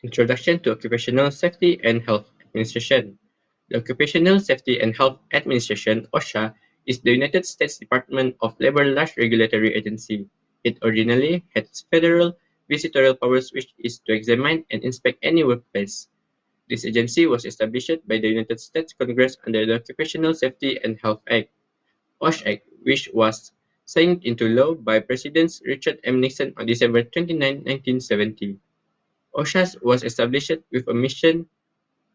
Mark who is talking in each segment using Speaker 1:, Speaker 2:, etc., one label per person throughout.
Speaker 1: Introduction to Occupational Safety and Health Administration. The Occupational Safety and Health Administration (OSHA) is the United States Department of Labor large regulatory agency. It originally had federal visitorial powers, which is to examine and inspect any workplace. This agency was established by the United States Congress under the Occupational Safety and Health Act (OSH Act), which was signed into law by President Richard M. Nixon on December 29, 1970. OSHA was established with a mission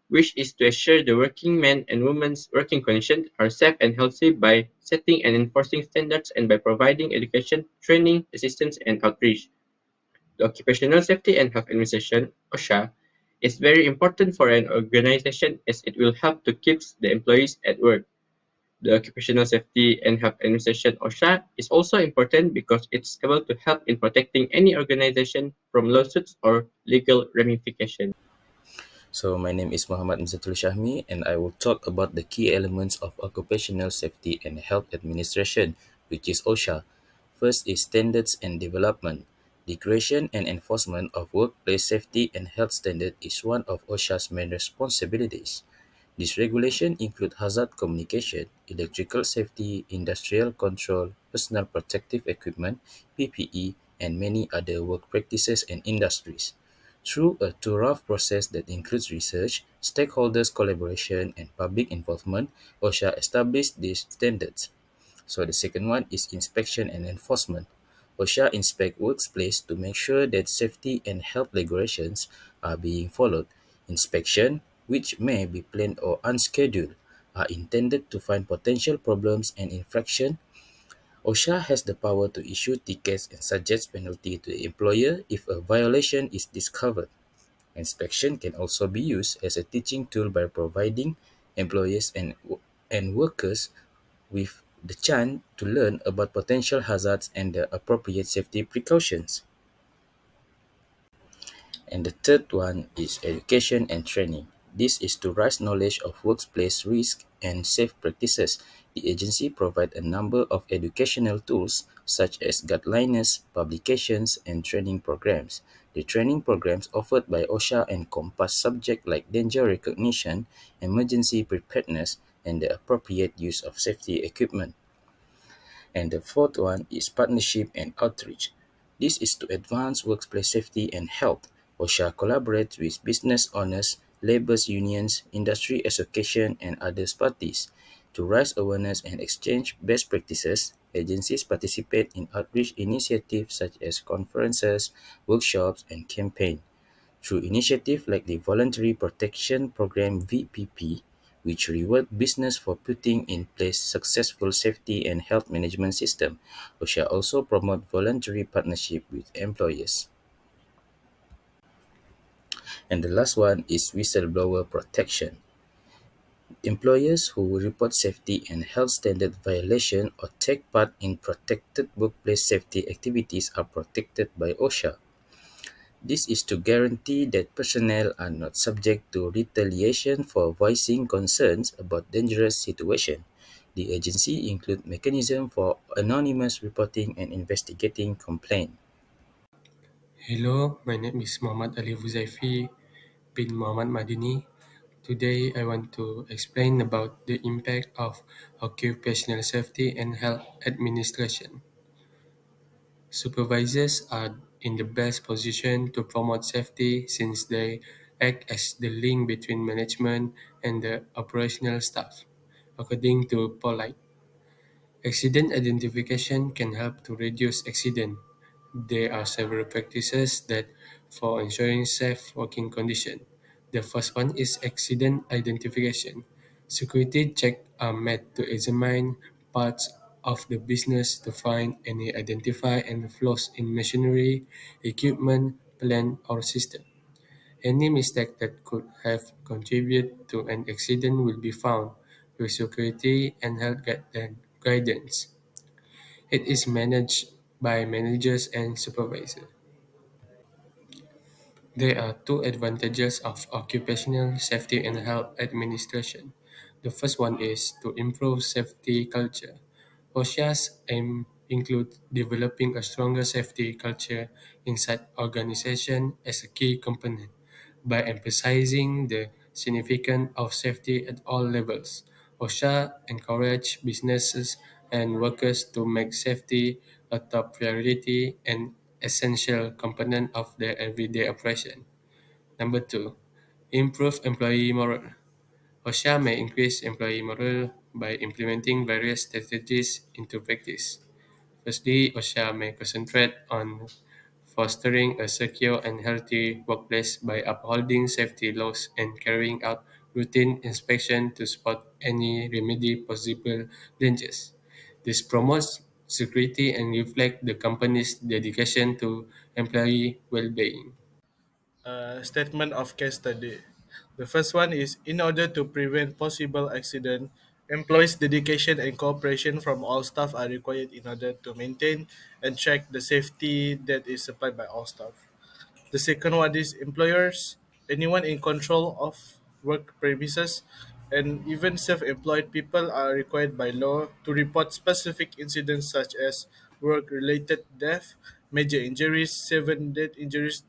Speaker 1: which is to assure the working men and women's working conditions are safe and healthy by setting and enforcing standards and by providing education, training, assistance, and outreach. The Occupational Safety and Health Administration (OSHA) is very important for an organization as it will help to keep the employees at work. The Occupational Safety and Health Administration (OSHA) is also important because it's able to help in protecting any organization from lawsuits or legal ramifications.
Speaker 2: So, my name is Muhammad Mizatul Shahmi, and I will talk about the key elements of Occupational Safety and Health Administration, which is OSHA. First is standards and development. The creation and enforcement of workplace safety and health standards is one of OSHA's main responsibilities. These regulations include hazard communication, electrical safety, industrial control, personal protective equipment, PPE, and many other work practices and industries. Through a thorough process that includes research, stakeholders' collaboration, and public involvement, OSHA established these standards. So the second one is inspection and enforcement. OSHA inspect workplace to make sure that safety and health regulations are being followed. Inspection, which may be planned or unscheduled, are intended to find potential problems and infraction. OSHA has the power to issue tickets and suggest penalty to the employer if a violation is discovered. Inspection can also be used as a teaching tool by providing employers and workers with the chance to learn about potential hazards and the appropriate safety precautions. And the third one is education and training. This is to raise knowledge of workplace risk and safe practices. The agency provides a number of educational tools such as guidelines, publications, and training programs. The training programs offered by OSHA encompass subjects like danger recognition, emergency preparedness, and the appropriate use of safety equipment. And the fourth one is partnership and outreach. This is to advance workplace safety and health. OSHA collaborates with business owners, labor unions, industry associations, and other parties. To raise awareness and exchange best practices, agencies participate in outreach initiatives such as conferences, workshops, and campaigns. Through initiatives like the Voluntary Protection Program (VPP), which reward business for putting in place successful safety and health management system, OSHA also promote voluntary partnership with employers. And the last one is whistleblower protection. Employers who report safety and health standard violation or take part in protected workplace safety activities are protected by OSHA. This is to guarantee that personnel are not subject to retaliation for voicing concerns about dangerous situations. The agency includes mechanisms for anonymous reporting and investigating complaints.
Speaker 3: Hello, my name is Muhammad Ali Huzaifi bin Muhammad Madini. Today, I want to explain about the impact of occupational safety and health administration. Supervisors are in the best position to promote safety since they act as the link between management and the operational staff. According to Polite, accident identification can help to reduce accident. There are several practices that for ensuring safe working conditions. The first one is accident identification. Security checks are made to examine parts of the business to find any identify and flaws in machinery, equipment, plant, or system. Any mistake that could have contributed to an accident will be found with security and health guidance. It is managed by managers and supervisors. There are two advantages of occupational safety and health administration. The first one is to improve safety culture. OSHA's aim include developing a stronger safety culture inside organization as a key component. By emphasizing the significance of safety at all levels, OSHA encouraged businesses and workers to make safety a top priority and essential component of their everyday operation. Number two, improve employee morale. OSHA may increase employee morale by implementing various strategies into practice. Firstly, OSHA may concentrate on fostering a secure and healthy workplace by upholding safety laws and carrying out routine inspection to spot any remedy possible dangers. This promotes security and reflects the company's dedication to employee well-being.
Speaker 4: Statement of case study. The first one is in order to prevent possible accident, employees' dedication and cooperation from all staff are required in order to maintain and check the safety that is supplied by all staff. The second one is employers, anyone in control of work premises, and even self-employed people are required by law to report specific incidents such as work-related death, major injuries, seven death injuries,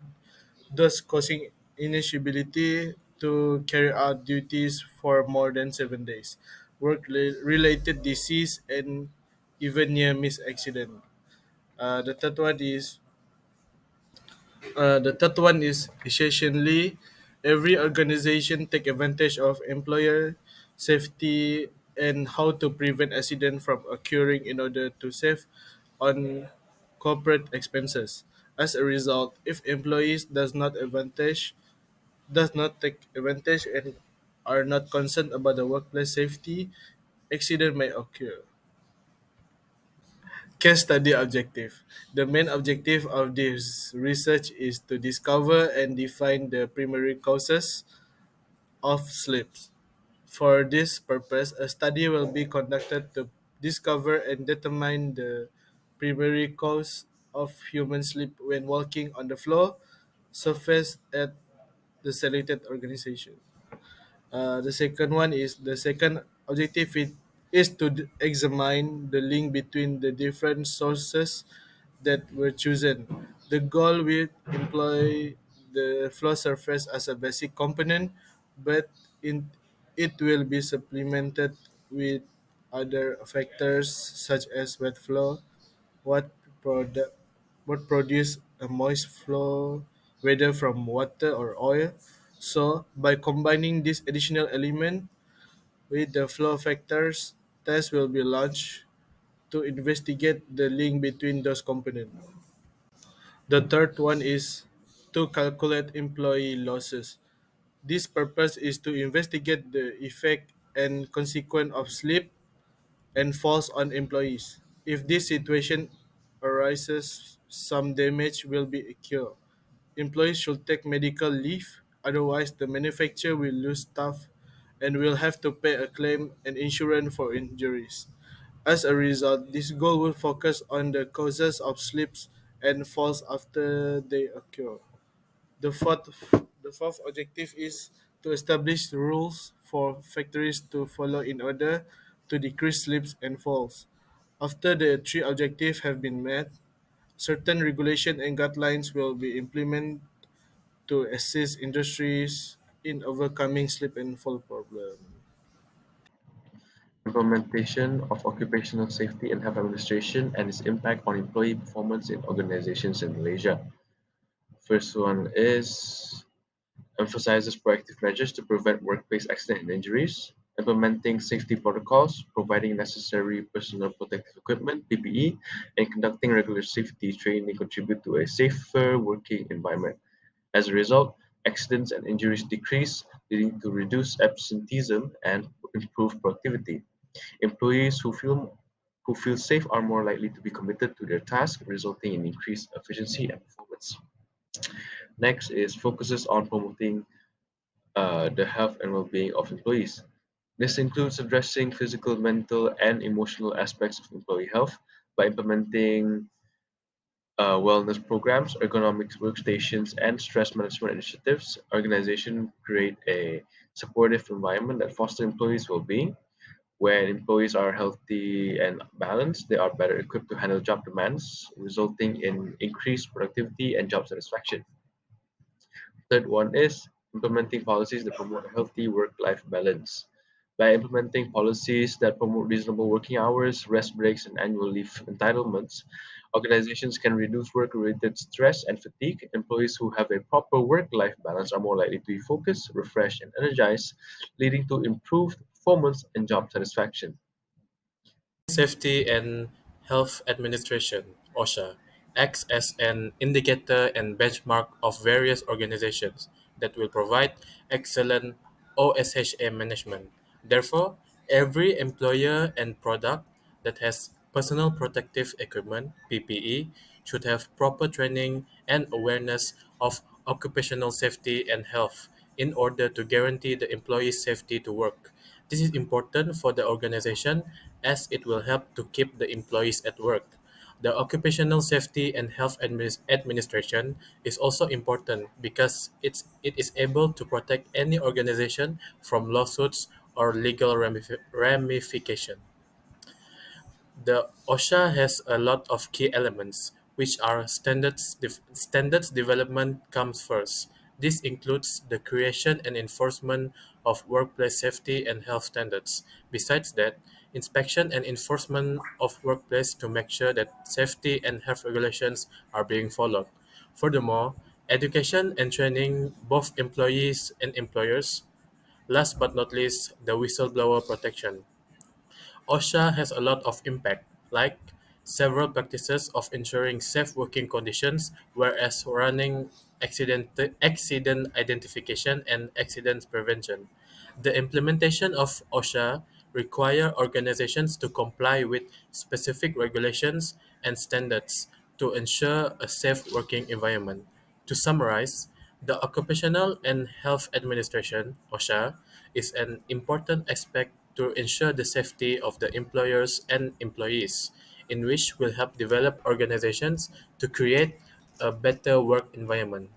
Speaker 4: thus causing ineligibility to carry out duties for more than 7 days, work-related disease, and even near-miss accident. The third one is essentially every organization take advantage of employer safety and how to prevent accident from occurring in order to save on corporate expenses. As a result, if employees does not take advantage and are not concerned about the workplace safety, accident may occur. Case study objective. The main objective of this research is to discover and define the primary causes of sleeps. For this purpose, a study will be conducted to discover and determine the primary cause of human sleep when walking on the floor, surface at the selected organization. The second objective is to examine the link between the different sources that were chosen. The goal will employ the floor surface as a basic component, but it will be supplemented with other factors such as wet floor, what product what produce a moist flow, whether from water or oil. So by combining this additional element with the flow factors, tests will be launched to investigate the link between those components. The third one is to calculate employee losses. This purpose is to investigate the effect and consequence of sleep and falls on employees. If this situation arises, some damage will be occur. Employees should take medical leave, otherwise the manufacturer will lose staff and will have to pay a claim and insurance for injuries. As a result, this goal will focus on the causes of sleeps and falls after they occur. The fourth, the fourth objective is to establish rules for factories to follow in order to decrease slips and falls. After the three objectives have been met, certain regulation and guidelines will be implemented to assist industries in overcoming slip and fall problem.
Speaker 1: Implementation of occupational safety and health administration and its impact on employee performance in organizations in Malaysia. First one is emphasizes proactive measures to prevent workplace accident and injuries, implementing safety protocols, providing necessary personal protective equipment (PPE), and conducting regular safety training contribute to a safer working environment. As a result, accidents and injuries decrease, leading to reduced absenteeism and improved productivity. Employees who feel safe are more likely to be committed to their task, resulting in increased efficiency and performance. Next is focuses on promoting the health and well-being of employees. This includes addressing physical, mental, and emotional aspects of employee health by implementing wellness programs, ergonomic workstations, and stress management initiatives. Organizations create a supportive environment that fosters employees' well-being. When employees are healthy and balanced, they are better equipped to handle job demands, resulting in increased productivity and job satisfaction. Third one is
Speaker 5: implementing policies that promote a healthy work-life balance. By implementing policies that promote reasonable working hours, rest breaks, and annual leave entitlements, organizations can reduce work-related stress and fatigue. Employees who have a proper work-life balance are more likely to be focused, refreshed, and energized, leading to improved performance and job satisfaction.
Speaker 6: Safety and Health Administration (OSHA) acts as an indicator and benchmark of various organizations that will provide excellent OSHA management. Therefore, every employer and product that has personal protective equipment (PPE) should have proper training and awareness of occupational safety and health in order to guarantee the employee's safety to work. This is important for the organization as it will help to keep the employees at work. The Occupational Safety and Health Administration is also important because it is able to protect any organization from lawsuits or legal ramification. The OSHA has a lot of key elements, which are standards development comes first. This includes the creation and enforcement of workplace safety and health standards. Besides that, inspection and enforcement of workplace to make sure that safety and health regulations are being followed. Furthermore, education and training both employees and employers. Last but not least, the whistleblower protection. OSHA has a lot of impact, like several practices of ensuring safe working conditions, whereas running accident identification and accident prevention. The implementation of OSHA require organizations to comply with specific regulations and standards to ensure a safe working environment. To summarize, the Occupational and Health Administration (OSHA) is an important aspect to ensure the safety of the employers and employees, in which will help develop organizations to create a better work environment.